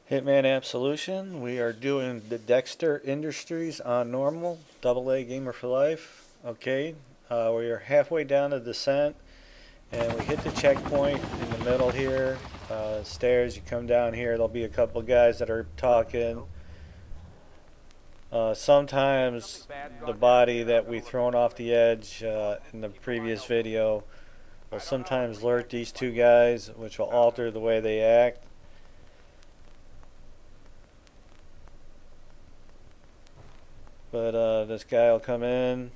Hitman Absolution. We are doing the Dexter Industries on normal, AA gamer for life. Okay, we are halfway down the descent, and we hit the checkpoint in the middle here. Stairs. You come down here. There'll be a couple guys that are talking. Sometimes the body that we thrown off the edge in the previous video will sometimes alert these two guys, which will alter the way they act. But this guy will come in,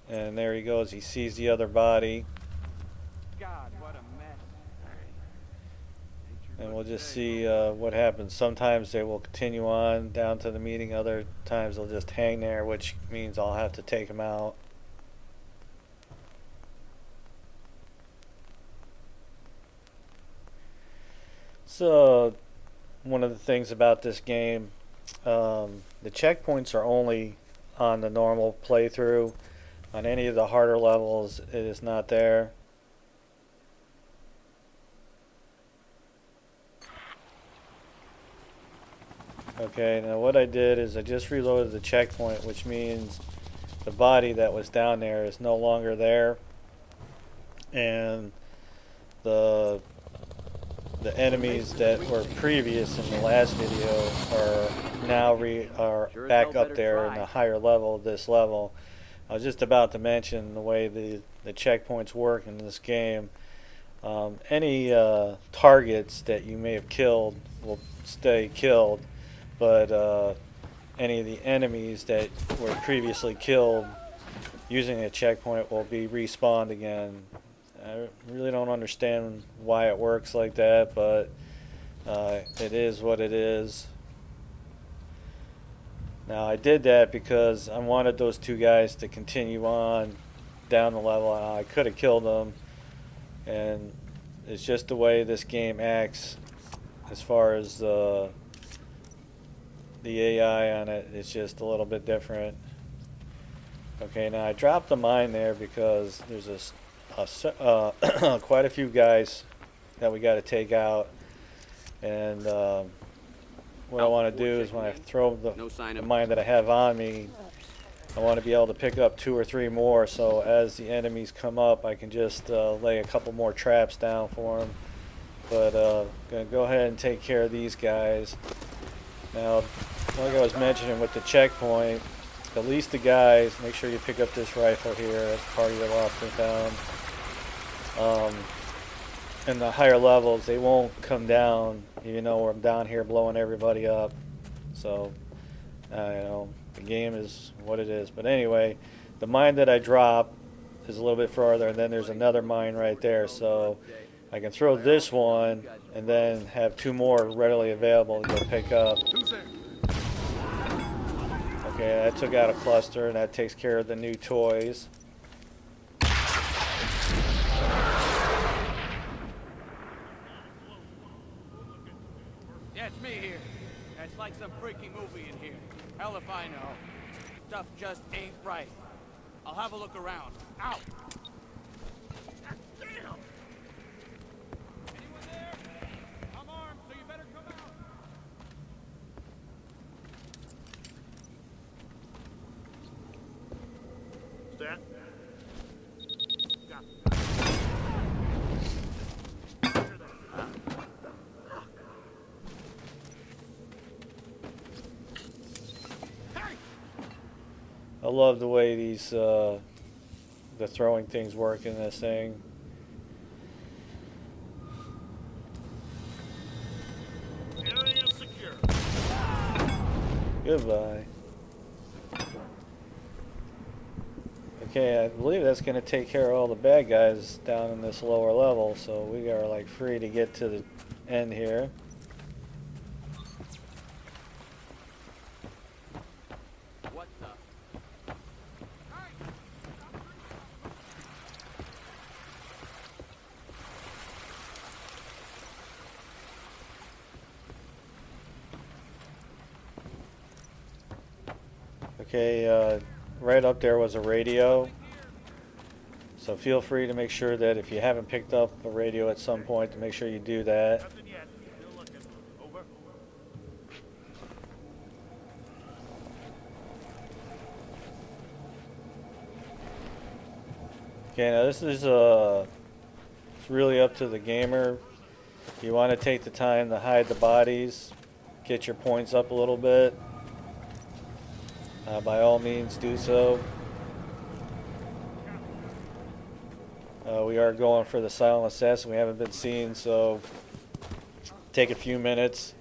and there he goes. He sees the other body. God, what a mess. And we'll just see what happens. Sometimes they will continue on down to the meeting. Other times they'll just hang there, which means I'll have to take them out. So, one of the things about this game, the checkpoints are only on the normal playthrough. On any of the harder levels, it is not there. Okay, now what I did is I just reloaded the checkpoint, which means the body that was down there is no longer there, and the enemies that were previous in the last video are now back up there in the higher level of this level. I was just about to mention the way the checkpoints work in this game. Any targets that you may have killed will stay killed, but any of the enemies that were previously killed using a checkpoint will be respawned again. I really don't understand why it works like that, but it is what it is. Now, I did that because I wanted those two guys to continue on down the level. I could have killed them, and it's just the way this game acts as far as the AI on it. It's just a little bit different. Okay, now I dropped the mine there because there's quite a few guys that we got to take out, and what I want to do is when I throw the mine that I have on me, I want to be able to pick up 2 or 3 more, so as the enemies come up I can just lay a couple more traps down for them. But gonna go ahead and take care of these guys. Now, like I was mentioning with the checkpoint, at least the guys, make sure you pick up this rifle here as part of your lost and found. In the higher levels, they won't come down, even though I'm down here blowing everybody up. So, you know, the game is what it is. But anyway, the mine that I dropped is a little bit farther, and then there's another mine right there. So I can throw this one and then have 2 more readily available to go pick up. Okay, that took out a cluster, and that takes care of the new toys. Yeah, it's me here. It's like some freaky movie in here. Hell if I know. Stuff just ain't right. I'll have a look around. Ow! Damn! Anyone there? I'm armed, so you better come out. Stat. Got I love the way these the throwing things work in this thing. area secure. Goodbye. Okay, I believe that's going to take care of all the bad guys down in this lower level, so we are like free to get to the end here. What the? Okay, right up there was a radio. So feel free to make sure that if you haven't picked up a radio at some point, to make sure you do that. Nothing yet. Still looking. Over. Okay, now this is it's really up to the gamer. You want to take the time to hide the bodies, get your points up a little bit. By all means, do so. We are going for the silent assassin. We haven't been seen, so take a few minutes.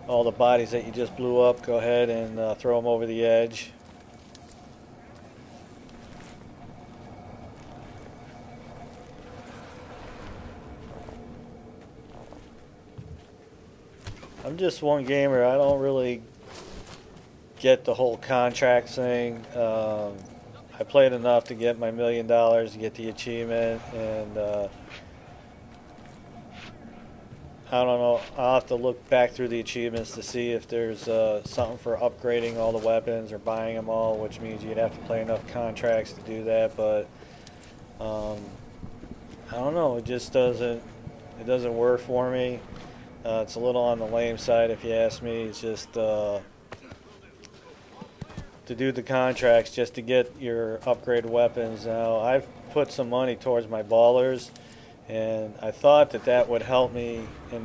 All the bodies that you just blew up, go ahead and throw them over the edge. I'm just one gamer. I don't really get the whole contract thing. I played enough to get my $1 million, to get the achievement, and I don't know. I'll have to look back through the achievements to see if there's something for upgrading all the weapons or buying them all, which means you'd have to play enough contracts to do that. But I don't know. It just doesn't work for me. It's a little on the lame side, if you ask me. It's just to do the contracts just to get your upgraded weapons. Now, I've put some money towards my ballers, and I thought that would help me in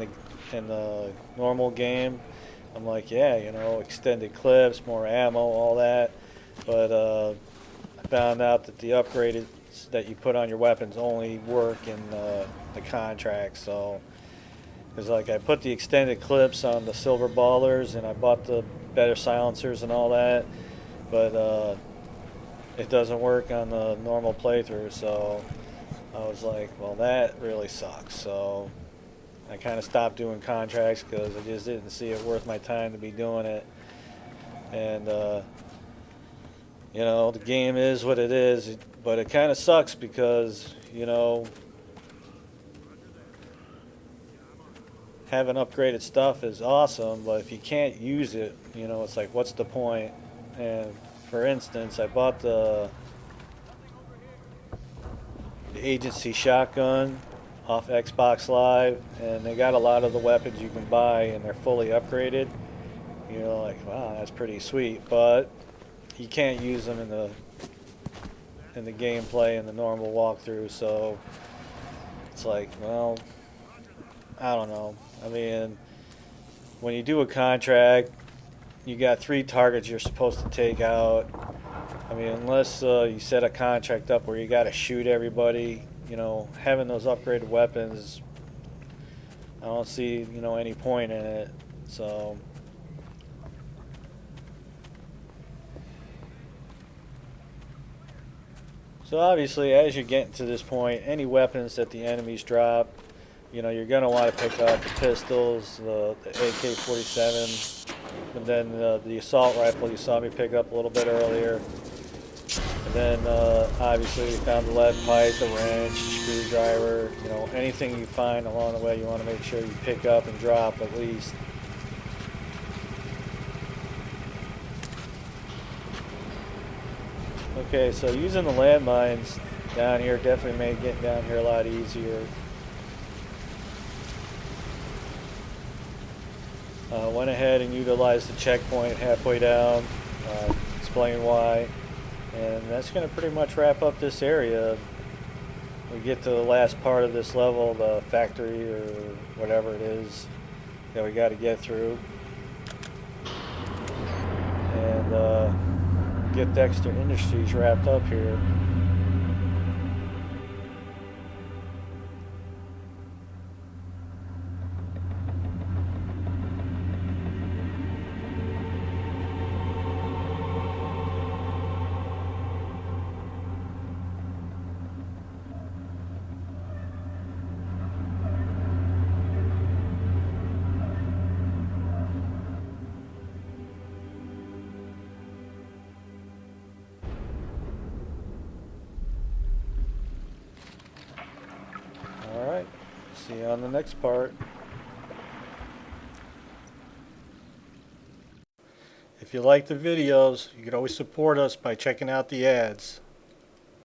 the normal game. I'm like, yeah, you know, extended clips, more ammo, all that. But I found out that the upgraded that you put on your weapons only work in the contract. So, because like I put the extended clips on the silver ballers, and I bought the better silencers and all that, but it doesn't work on the normal playthrough. So I was like, well, that really sucks. So I kind of stopped doing contracts because I just didn't see it worth my time to be doing it. And you know, the game is what it is, but it kind of sucks because, you know, having upgraded stuff is awesome, but if you can't use it, you know, it's like, what's the point? And for instance, I bought the agency shotgun off Xbox Live, and they got a lot of the weapons you can buy, and they're fully upgraded. You know, like, wow, that's pretty sweet, but you can't use them in the gameplay in the normal walkthrough. So it's like, well, I don't know. I mean, when you do a contract, you got 3 targets you're supposed to take out. I mean, unless you set a contract up where you got to shoot everybody, you know, having those upgraded weapons, I don't see, you know, any point in it. So obviously, as you're getting to this point, any weapons that the enemies drop, you know, you're going to want to pick up the pistols, the AK-47, and then the assault rifle you saw me pick up a little bit earlier. And then obviously we found the lead pipe, the wrench, screwdriver, you know, anything you find along the way you want to make sure you pick up and drop at least. Okay, so using the landmines down here definitely made getting down here a lot easier. Went ahead and utilized the checkpoint halfway down, explain why, and that's going to pretty much wrap up this area. We get to the last part of this level, the factory or whatever it is that we got to get through, and get Dexter Industries wrapped up here. Alright, see you on the next part. If you like the videos, you can always support us by checking out the ads.